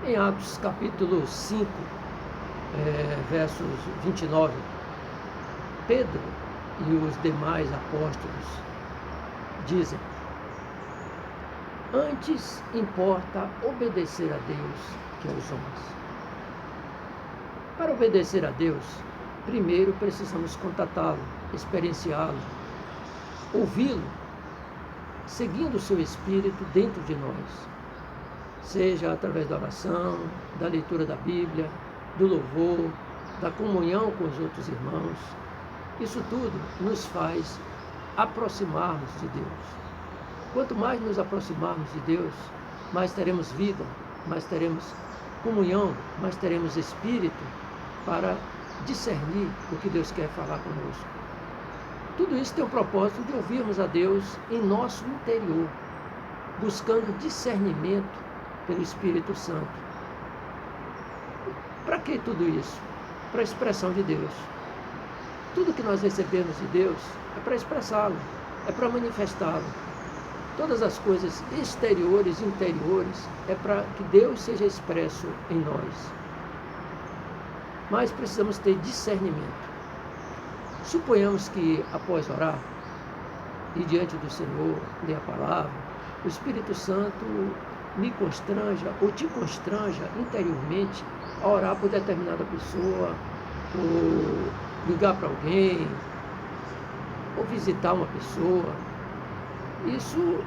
Em Atos capítulo 5, versos 29, Pedro e os demais apóstolos dizem: antes importa obedecer a Deus que aos homens. Para obedecer a Deus, primeiro precisamos contatá-lo, experienciá-lo, ouvi-lo, seguindo o seu Espírito dentro de nós, seja através da oração, da leitura da Bíblia, do louvor, da comunhão com os outros irmãos. Isso tudo nos faz aproximarmos de Deus. Quanto mais nos aproximarmos de Deus, mais teremos vida, mais teremos comunhão, mais teremos Espírito para discernir o que Deus quer falar conosco. Tudo isso tem o propósito de ouvirmos a Deus em nosso interior, buscando discernimento pelo Espírito Santo. Para que tudo isso? Para a expressão de Deus. Tudo que nós recebemos de Deus é para expressá-lo, é para manifestá-lo. Todas as coisas exteriores e interiores é para que Deus seja expresso em nós. Mas precisamos ter discernimento. Suponhamos que após orar e diante do Senhor, ler a palavra, o Espírito Santo me constranja ou te constranja interiormente a orar por determinada pessoa, ou ligar para alguém, ou visitar uma pessoa. Isso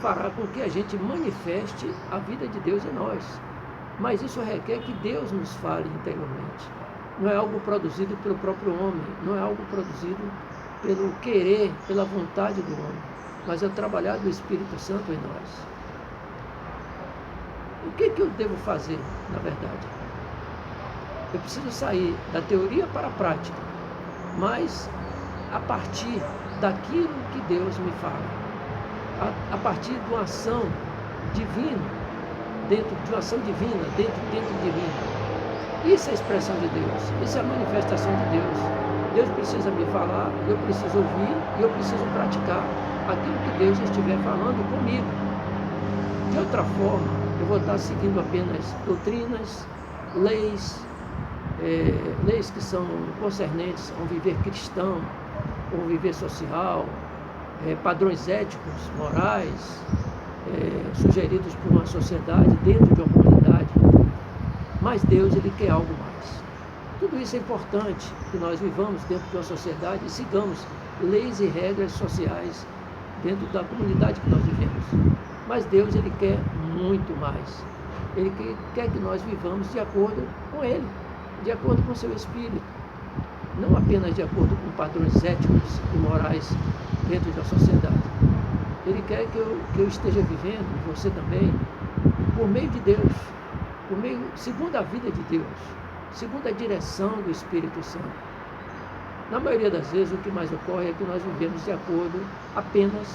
fará com que a gente manifeste a vida de Deus em nós. Mas isso requer que Deus nos fale interiormente. Não é algo produzido pelo próprio homem, não é algo produzido pelo querer, pela vontade do homem, mas é o trabalhar do Espírito Santo em nós. O que eu devo fazer, na verdade? Eu preciso sair da teoria para a prática, mas a partir daquilo que Deus me fala, a partir de uma ação divina, dentro de mim. Isso é a expressão de Deus, isso é a manifestação de Deus. Deus precisa me falar, eu preciso ouvir e eu preciso praticar aquilo que Deus estiver falando comigo. De outra forma, eu vou estar seguindo apenas doutrinas, leis que são concernentes a um viver cristão, um viver social, padrões éticos, morais, sugeridos por uma sociedade, dentro de uma comunidade. Mas Deus, Ele quer algo mais. Tudo isso é importante, que nós vivamos dentro de uma sociedade e sigamos leis e regras sociais dentro da comunidade que nós vivemos. Mas Deus, Ele quer muito mais. Ele quer que nós vivamos de acordo com Ele, de acordo com o seu Espírito. Não apenas de acordo com padrões éticos e morais dentro da sociedade. Ele quer que eu esteja vivendo, e você também, por meio de Deus, segundo a vida de Deus, segundo a direção do Espírito Santo. Na maioria das vezes, o que mais ocorre é que nós vivemos de acordo apenas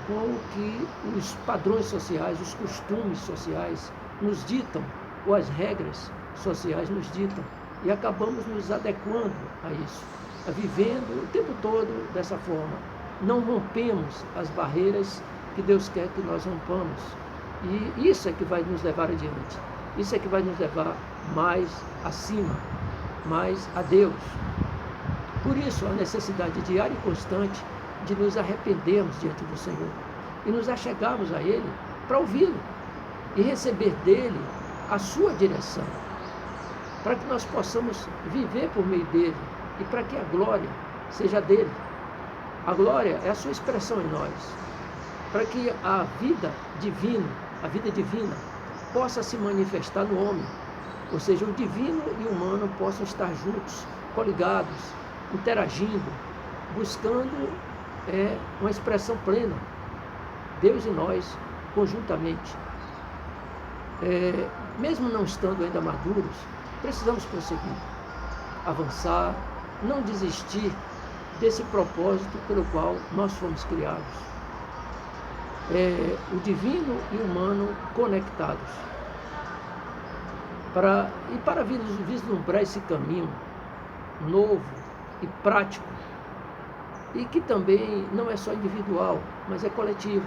com o que os padrões sociais, os costumes sociais nos ditam, ou as regras sociais nos ditam, e acabamos nos adequando a isso, vivendo o tempo todo dessa forma. Não rompemos as barreiras que Deus quer que nós rompamos. E isso é que vai nos levar adiante. Isso é que vai nos levar mais acima, mais a Deus. Por isso, a necessidade diária e constante de nos arrependermos diante do Senhor e nos achegarmos a Ele para ouvi-lo e receber dEle a sua direção, para que nós possamos viver por meio dEle e para que a glória seja dEle. A glória é a sua expressão em nós, para que a vida divina possa se manifestar no homem, ou seja, o divino e o humano possam estar juntos, coligados, interagindo, buscando uma expressão plena, Deus e nós conjuntamente. Mesmo não estando ainda maduros, precisamos prosseguir, avançar, não desistir desse propósito pelo qual nós fomos criados. O divino e o humano conectados. Para vislumbrar esse caminho novo e prático, e que também não é só individual, mas é coletivo.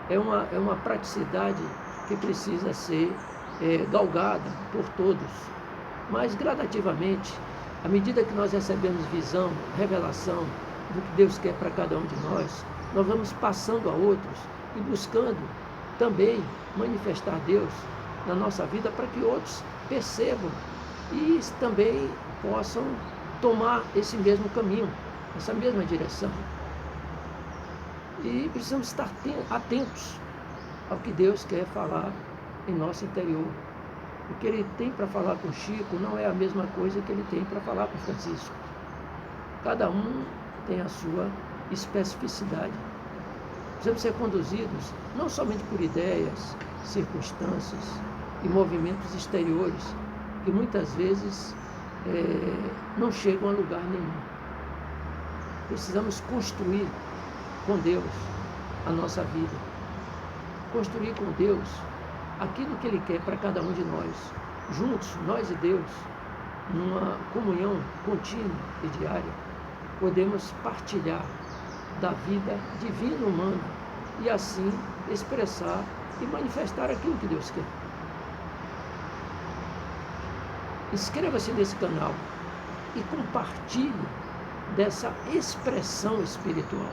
É uma praticidade que precisa ser galgada por todos. Mas gradativamente, à medida que nós recebemos visão, revelação do que Deus quer para cada um de nós vamos passando a outros e buscando também manifestar Deus na nossa vida para que outros percebam e também possam tomar esse mesmo caminho, essa mesma direção. E precisamos estar atentos ao que Deus quer falar em nosso interior. O que Ele tem para falar com Chico não é a mesma coisa que Ele tem para falar com Francisco. Cada um tem a sua especificidade. Precisamos ser conduzidos não somente por ideias, circunstâncias e movimentos exteriores, que muitas vezes não chegam a lugar nenhum. Precisamos construir com Deus a nossa vida. Construir com Deus aquilo que Ele quer para cada um de nós. Juntos, nós e Deus, numa comunhão contínua e diária, podemos partilhar da vida divina humana e assim expressar e manifestar aquilo que Deus quer. Inscreva-se nesse canal e compartilhe dessa expressão espiritual.